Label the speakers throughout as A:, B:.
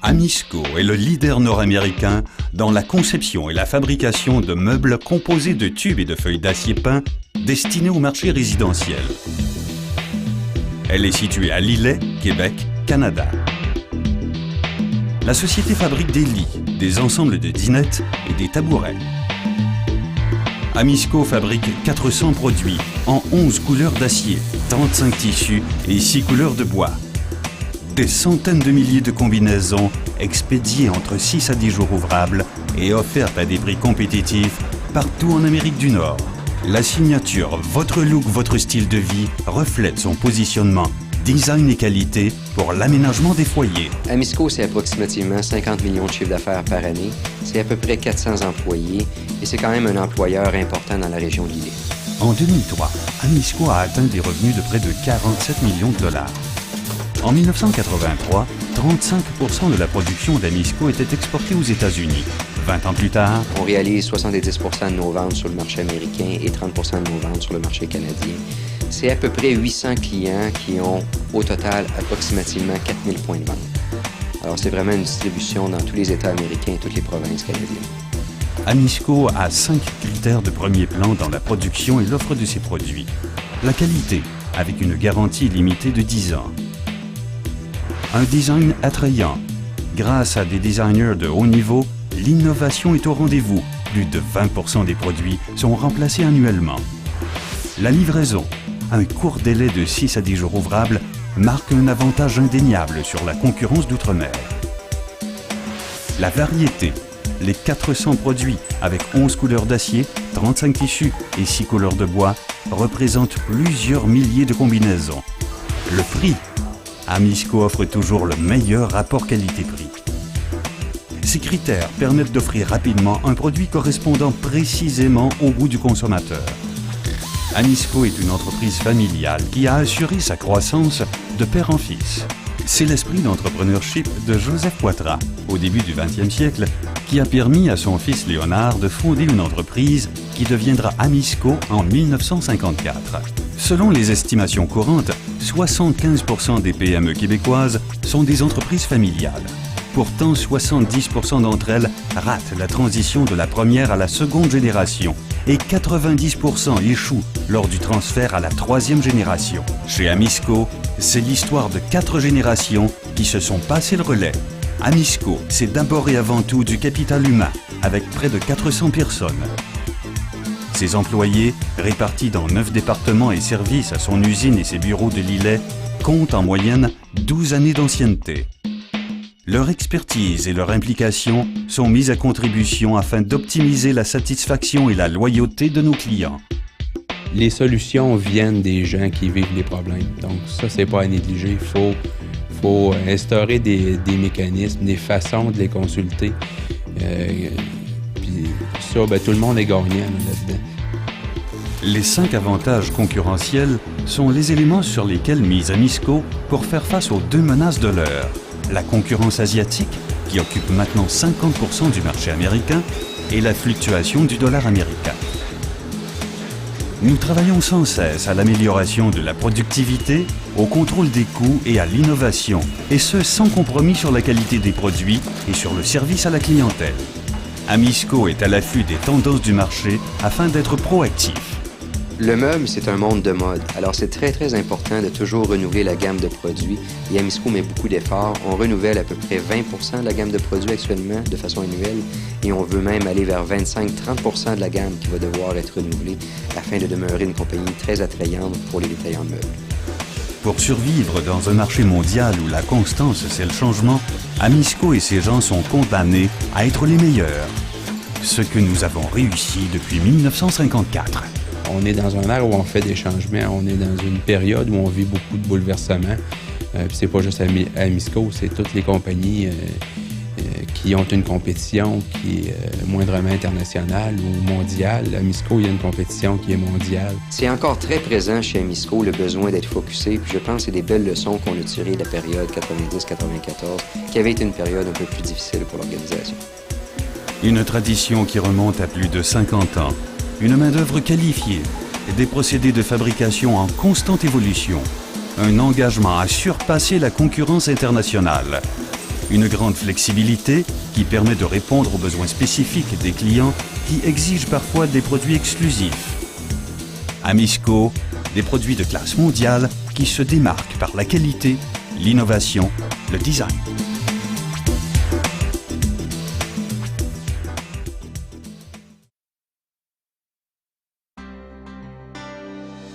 A: Amisco est le leader nord-américain dans la conception et la fabrication de meubles composés de tubes et de feuilles d'acier peint destinés au marché résidentiel. Elle est située à Lillet, Québec, Canada. La société fabrique des lits, des ensembles de dinettes et des tabourets. Amisco fabrique 400 produits en 11 couleurs d'acier, 35 tissus et 6 couleurs de bois. Des centaines de milliers de combinaisons expédiées entre 6 à 10 jours ouvrables et offertes à des prix compétitifs partout en Amérique du Nord. La signature « Votre look, votre style de vie » reflète son positionnement design et qualité pour l'aménagement des foyers.
B: Amisco, c'est approximativement 50 millions de chiffres d'affaires par année. C'est à peu près 400 employés et c'est quand même un employeur important dans la région de Lillet.
A: En 2003, Amisco a atteint des revenus de près de 47 millions de dollars. En 1983, 35% de la production d'Amisco était exportée aux États-Unis. 20 ans plus tard,
B: on réalise 70% de nos ventes sur le marché américain et 30% de nos ventes sur le marché canadien. C'est à peu près 800 clients qui ont au total approximativement 4000 points de vente. Alors c'est vraiment une distribution dans tous les États américains et toutes les provinces canadiennes.
A: Amisco a 5 critères de premier plan dans la production et l'offre de ses produits. La qualité, avec une garantie limitée de 10 ans. Un design attrayant. Grâce à des designers de haut niveau, l'innovation est au rendez-vous. Plus de 20% des produits sont remplacés annuellement. La livraison, un court délai de 6 à 10 jours ouvrables, marque un avantage indéniable sur la concurrence d'outre-mer. La variété, les 400 produits avec 11 couleurs d'acier, 35 tissus et 6 couleurs de bois représentent plusieurs milliers de combinaisons. Le prix, Amisco offre toujours le meilleur rapport qualité-prix. Ces critères permettent d'offrir rapidement un produit correspondant précisément au goût du consommateur. Amisco est une entreprise familiale qui a assuré sa croissance de père en fils. C'est l'esprit d'entrepreneurship de Joseph Poitras, au début du XXe siècle, qui a permis à son fils Léonard de fonder une entreprise qui deviendra Amisco en 1954. Selon les estimations courantes, 75% des PME québécoises sont des entreprises familiales. Pourtant, 70% d'entre elles ratent la transition de la première à la seconde génération et 90% échouent lors du transfert à la troisième génération. Chez Amisco, c'est l'histoire de 4 générations qui se sont passées le relais. Amisco, c'est d'abord et avant tout du capital humain, avec près de 400 personnes. Ses employés, répartis dans 9 départements et services à son usine et ses bureaux de Lillet, comptent en moyenne 12 années d'ancienneté. Leur expertise et leur implication sont mises à contribution afin d'optimiser la satisfaction et la loyauté de nos clients.
C: Les solutions viennent des gens qui vivent les problèmes. Donc ça, c'est pas à négliger. Il faut instaurer des mécanismes, des façons de les consulter. Puis ça, tout le monde est gagnant là-dedans.
A: Les 5 avantages concurrentiels sont les éléments sur lesquels mise Amisco pour faire face aux 2 menaces de l'heure. La concurrence asiatique, qui occupe maintenant 50% du marché américain, et la fluctuation du dollar américain. Nous travaillons sans cesse à l'amélioration de la productivité, au contrôle des coûts et à l'innovation, et ce sans compromis sur la qualité des produits et sur le service à la clientèle. Amisco est à l'affût des tendances du marché afin d'être proactif.
B: Le meuble, c'est un monde de mode. Alors, c'est très important de toujours renouveler la gamme de produits. Et Amisco met beaucoup d'efforts. On renouvelle à peu près 20% de la gamme de produits actuellement de façon annuelle. Et on veut même aller vers 25-30% de la gamme qui va devoir être renouvelée afin de demeurer une compagnie très attrayante pour les détaillants de meubles.
A: Pour survivre dans un marché mondial où la constance, c'est le changement, Amisco et ses gens sont condamnés à être les meilleurs. Ce que nous avons réussi depuis 1954.
C: On est dans un ère où on fait des changements, on est dans une période où on vit beaucoup de bouleversements. C'est pas juste Amisco, c'est toutes les compagnies qui ont une compétition qui est moindrement internationale ou mondiale. Amisco, il y a une compétition qui est mondiale.
B: C'est encore très présent chez Amisco, le besoin d'être focusé. Puis je pense que c'est des belles leçons qu'on a tirées de la période 90-94, qui avait été une période un peu plus difficile pour l'organisation.
A: Une tradition qui remonte à plus de 50 ans. Une main-d'œuvre qualifiée, des procédés de fabrication en constante évolution, un engagement à surpasser la concurrence internationale. Une grande flexibilité qui permet de répondre aux besoins spécifiques des clients qui exigent parfois des produits exclusifs. Amisco, des produits de classe mondiale qui se démarquent par la qualité, l'innovation, le design.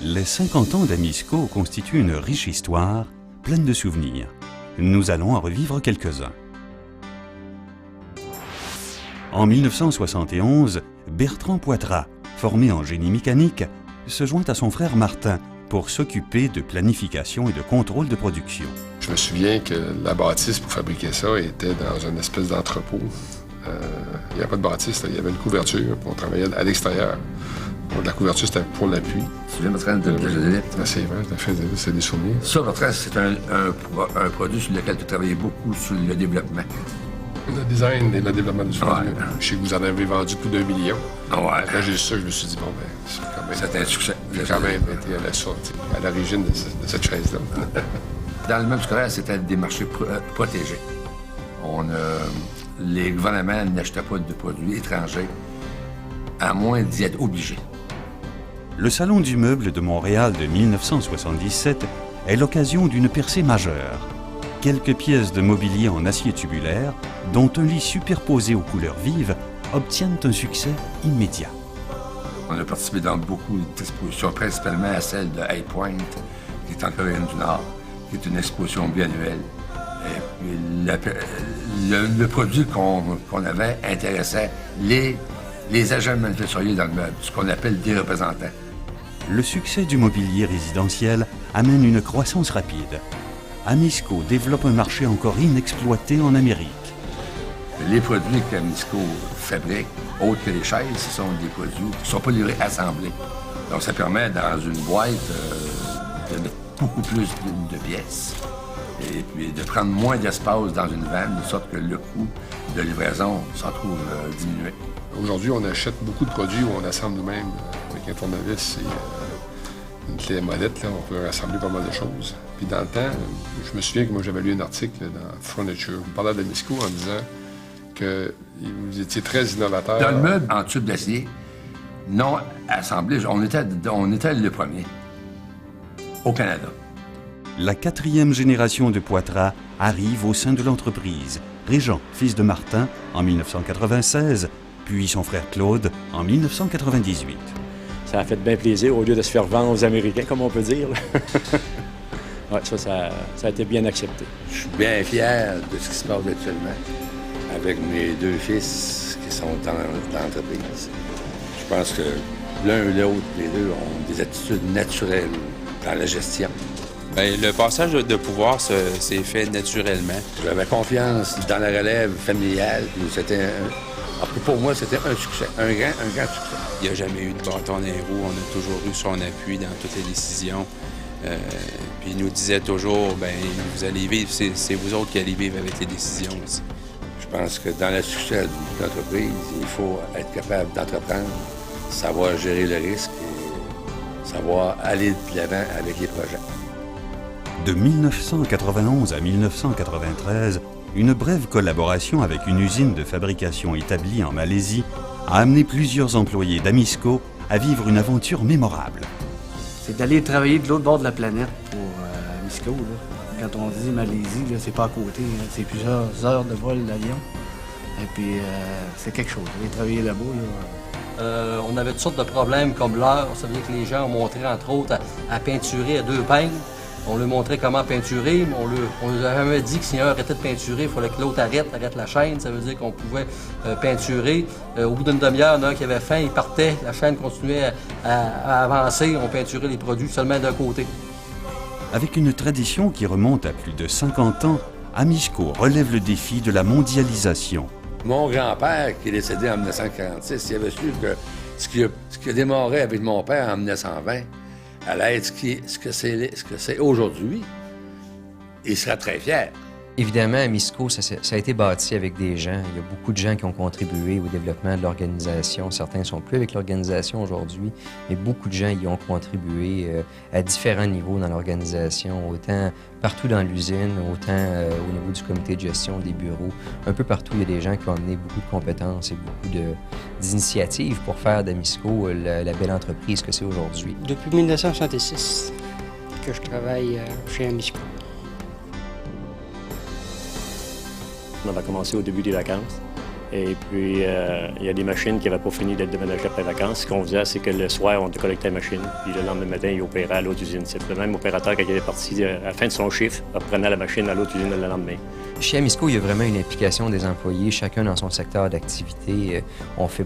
A: Les 50 ans d'Amisco constituent une riche histoire, pleine de souvenirs. Nous allons en revivre quelques-uns. En 1971, Bertrand Poitras, formé en génie mécanique, se joint à son frère Martin pour s'occuper de planification et de contrôle de production.
D: Je me souviens que la bâtisse pour fabriquer ça était dans une espèce d'entrepôt. Il n'y avait pas de bâtisse, il y avait une couverture, puis on travaillait à l'extérieur. Donc, la couverture, c'était pour l'appui.
E: Tu viens Bertrand de l'élite?
D: C'est vrai, c'est des souvenirs.
E: Ça, Bertrand, c'est un produit sur lequel tu travaillais beaucoup sur le développement.
D: Le design et le développement du produit. Je sais que vous en avez vendu plus d'1 million.
E: Ouais.
D: Quand j'ai lu ça, je me suis dit, bon, ben, c'est quand même...
E: C'était un succès.
D: J'ai quand même été à l'origine de cette chaise-là.
E: Dans le même scolaire, c'était des marchés protégés. Les gouvernements n'achetaient pas de produits étrangers, à moins d'y être obligés.
A: Le Salon du meuble de Montréal de 1977 est l'occasion d'une percée majeure. Quelques pièces de mobilier en acier tubulaire, dont un lit superposé aux couleurs vives, obtiennent un succès immédiat.
E: On a participé dans beaucoup d'expositions, principalement à celle de High Point, qui est en Corée du Nord, qui est une exposition biannuelle. Et puis le produit qu'on avait intéressait les agents manufacturiers dans le meuble, ce qu'on appelle des représentants.
A: Le succès du mobilier résidentiel amène une croissance rapide. Amisco développe un marché encore inexploité en Amérique.
E: Les produits qu'Amisco fabrique, autres que les chaises, ce sont des produits qui ne sont pas livrés assemblés. Donc ça permet, dans une boîte, de mettre beaucoup plus de pièces et puis de prendre moins d'espace dans une vanne, de sorte que le coût de livraison s'en trouve diminué.
D: Aujourd'hui, on achète beaucoup de produits où on assemble nous-mêmes avec un tournevis et une clé à molette. Là, on peut rassembler pas mal de choses. Puis dans le temps, je me souviens que moi, j'avais lu un article dans Furniture. Vous parlez d'Amisco en disant que vous étiez très innovateur.
E: Dans le meuble en tube d'acier, non assemblé, on était le premier au Canada.
A: La 4e génération de Poitras arrive au sein de l'entreprise. Régent, fils de Martin, en 1996, puis son frère Claude, en 1998.
F: Ça a fait bien plaisir, au lieu de se faire vendre aux Américains, comme on peut dire. Ouais, ça a été bien accepté.
E: Je suis bien fier de ce qui se passe actuellement avec mes deux fils qui sont dans l'entreprise. Je pense que l'un ou l'autre, les deux, ont des attitudes naturelles dans la gestion.
C: Bien, le passage de pouvoir s'est fait naturellement.
E: J'avais confiance dans la relève familiale. Pour moi, c'était un succès, un grand succès.
C: Il n'y a jamais eu de bâton dans les roues. On a toujours eu son appui dans toutes les décisions. Puis il nous disait toujours, bien, vous allez vivre, c'est vous autres qui allez vivre avec les décisions aussi.
E: Je pense que dans le succès d'une entreprise, il faut être capable d'entreprendre, savoir gérer le risque et savoir aller de l'avant avec les projets.
A: De 1991 à 1993, une brève collaboration avec une usine de fabrication établie en Malaisie a amené plusieurs employés d'Amisco à vivre une aventure mémorable.
G: C'est d'aller travailler de l'autre bord de la planète pour Amisco. Quand on dit Malaisie, c'est pas à côté, c'est plusieurs heures de vol d'avion. Et puis c'est quelque chose, aller travailler là-bas.
H: On avait toutes sortes de problèmes comme l'heure. Ça veut dire que les gens ont montré, entre autres, à peinturer à 2 peignes. On leur montrait comment peinturer, mais on leur a jamais dit que si un arrêtait de peinturer, il fallait que l'autre arrête la chaîne. Ça veut dire qu'on pouvait peinturer. Au bout d'une demi-heure, il y en a un qui avait faim, il partait, la chaîne continuait à avancer, on peinturait les produits seulement d'un côté.
A: Avec une tradition qui remonte à plus de 50 ans, Amisco relève le défi de la mondialisation.
E: Mon grand-père, qui est décédé en 1946, il avait su que ce qui a démarré avec mon père en 1920, allait être ce que c'est aujourd'hui, il sera très fier.
B: Évidemment, Amisco, ça a été bâti avec des gens. Il y a beaucoup de gens qui ont contribué au développement de l'organisation. Certains ne sont plus avec l'organisation aujourd'hui, mais beaucoup de gens y ont contribué à différents niveaux dans l'organisation, autant partout dans l'usine, autant au niveau du comité de gestion, des bureaux. Un peu partout, il y a des gens qui ont amené beaucoup de compétences et beaucoup d'initiatives pour faire d'Amisco la belle entreprise que c'est aujourd'hui.
I: Depuis 1966 que je travaille chez Amisco.
F: On va commencer au début des vacances. Et puis, il y a des machines qui n'avaient pas fini d'être déménagées après les vacances. Ce qu'on faisait, c'est que le soir, on décollectait la machine. Puis le lendemain matin, il opérait à l'autre usine. C'est le même opérateur, quand il était parti à la fin de son chiffre, reprenait la machine à l'autre usine le lendemain.
B: Chez Amisco, il y a vraiment une implication des employés, chacun dans son secteur d'activité. On croit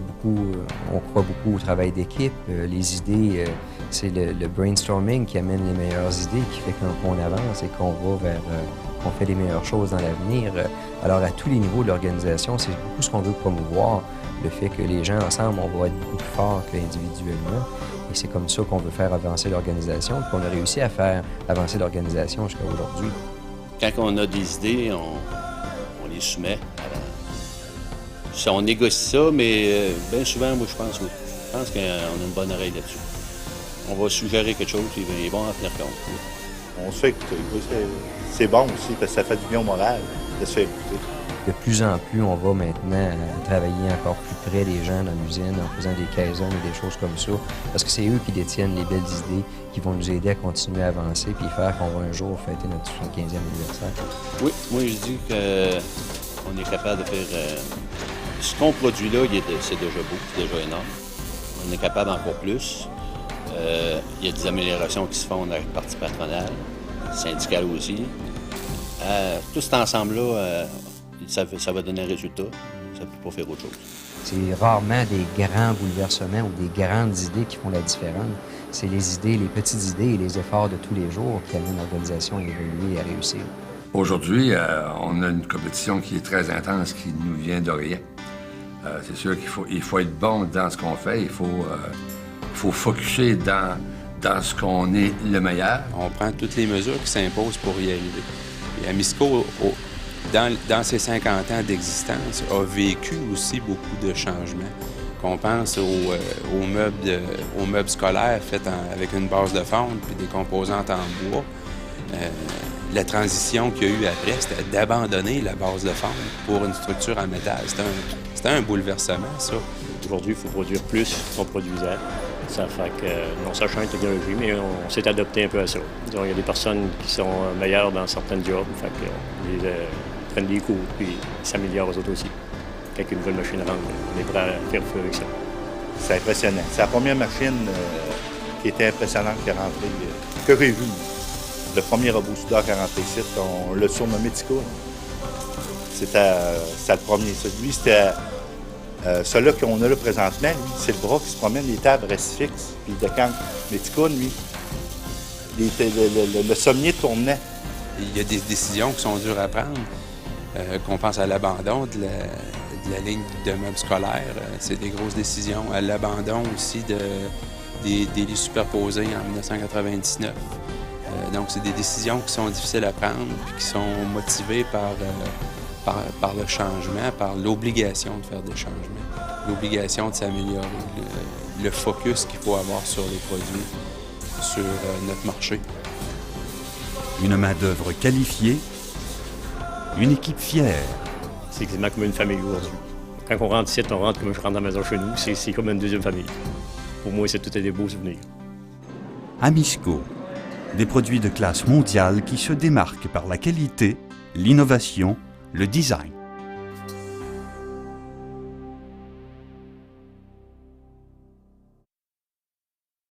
B: beaucoup au travail d'équipe. Les idées, c'est le brainstorming qui amène les meilleures idées, qui fait qu'on avance et qu'on va vers... qu'on fait les meilleures choses dans l'avenir. Alors, à tous les niveaux de l'organisation, c'est beaucoup ce qu'on veut promouvoir, le fait que les gens ensemble, on va être beaucoup plus forts qu'individuellement. Et c'est comme ça qu'on veut faire avancer l'organisation, puis qu'on a réussi à faire avancer l'organisation jusqu'à aujourd'hui.
J: Quand on a des idées, on les soumet. On négocie ça, mais bien souvent, moi, je pense oui. Je pense qu'on a une bonne oreille là-dessus. On va suggérer quelque chose, puis ils vont en tenir compte. Oui.
K: On se fait écouter. C'est bon aussi, parce que ça fait du bien au moral de se faire écouter.
B: De plus en plus, on va maintenant travailler encore plus près des gens dans l'usine en faisant des caissons et des choses comme ça, parce que c'est eux qui détiennent les belles idées, qui vont nous aider à continuer à avancer puis faire qu'on va un jour fêter notre 75e anniversaire.
J: Oui, moi je dis qu'on est capable de faire... ce qu'on produit là, c'est déjà beau, c'est déjà énorme. On est capable d'encore plus. Il y a des améliorations qui se font dans la partie patronale, syndicale aussi. Tout cet ensemble-là, ça va donner un résultat. Ça ne peut pas faire autre chose.
B: C'est rarement des grands bouleversements ou des grandes idées qui font la différence. C'est les idées, les petites idées et les efforts de tous les jours qui amènent l'organisation à évoluer et à réussir.
E: Aujourd'hui, on a une compétition qui est très intense, qui nous vient de rien. C'est sûr qu'il faut être bon dans ce qu'on fait. Il faut focusser dans ce qu'on est le meilleur.
C: On prend toutes les mesures qui s'imposent pour y arriver. Et Amisco, dans ses 50 ans d'existence, a vécu aussi beaucoup de changements. Qu'on pense aux meubles scolaires faits avec une base de fonte puis des composantes en bois. La transition qu'il y a eu après, c'était d'abandonner la base de fonte pour une structure en métal. C'était un bouleversement, ça.
F: Aujourd'hui, il faut produire plus qu'on produisait. Ça fait que, non, ça change la technologie, mais on s'est adapté un peu à ça. Donc, il y a des personnes qui sont meilleures dans certains jobs, fait qu'ils prennent des cours, puis ils s'améliorent aux autres aussi. Quand une nouvelle machine rentre, on est prêt à faire feu avec ça.
K: C'est impressionnant. C'est la première machine qui était impressionnante qui est rentrée, que j'ai vue. Le premier robot soudeur qui est rentré ici, on l'a surnommé Tico. C'était le premier. Lui, c'était... celui-là qu'on a là présentement, lui, c'est le bras qui se promène, les tables restent fixes, puis il décante. Mais Tico, lui, le sommier tournait.
C: Il y a des décisions qui sont dures à prendre, qu'on pense à l'abandon de la ligne de meubles scolaires. C'est des grosses décisions. À l'abandon aussi des lits superposés en 1999. Donc, c'est des décisions qui sont difficiles à prendre puis qui sont motivées par le changement, par l'obligation de faire des changements, l'obligation de s'améliorer, le focus qu'il faut avoir sur les produits, sur notre marché.
A: Une main-d'œuvre qualifiée, une équipe fière.
F: C'est quasiment comme une famille aujourd'hui. Quand on rentre ici, on rentre comme je rentre dans la maison chez nous. C'est comme une deuxième famille. Pour moi, c'est tout des beaux souvenirs.
A: Amisco, des produits de classe mondiale qui se démarquent par la qualité, l'innovation, le design.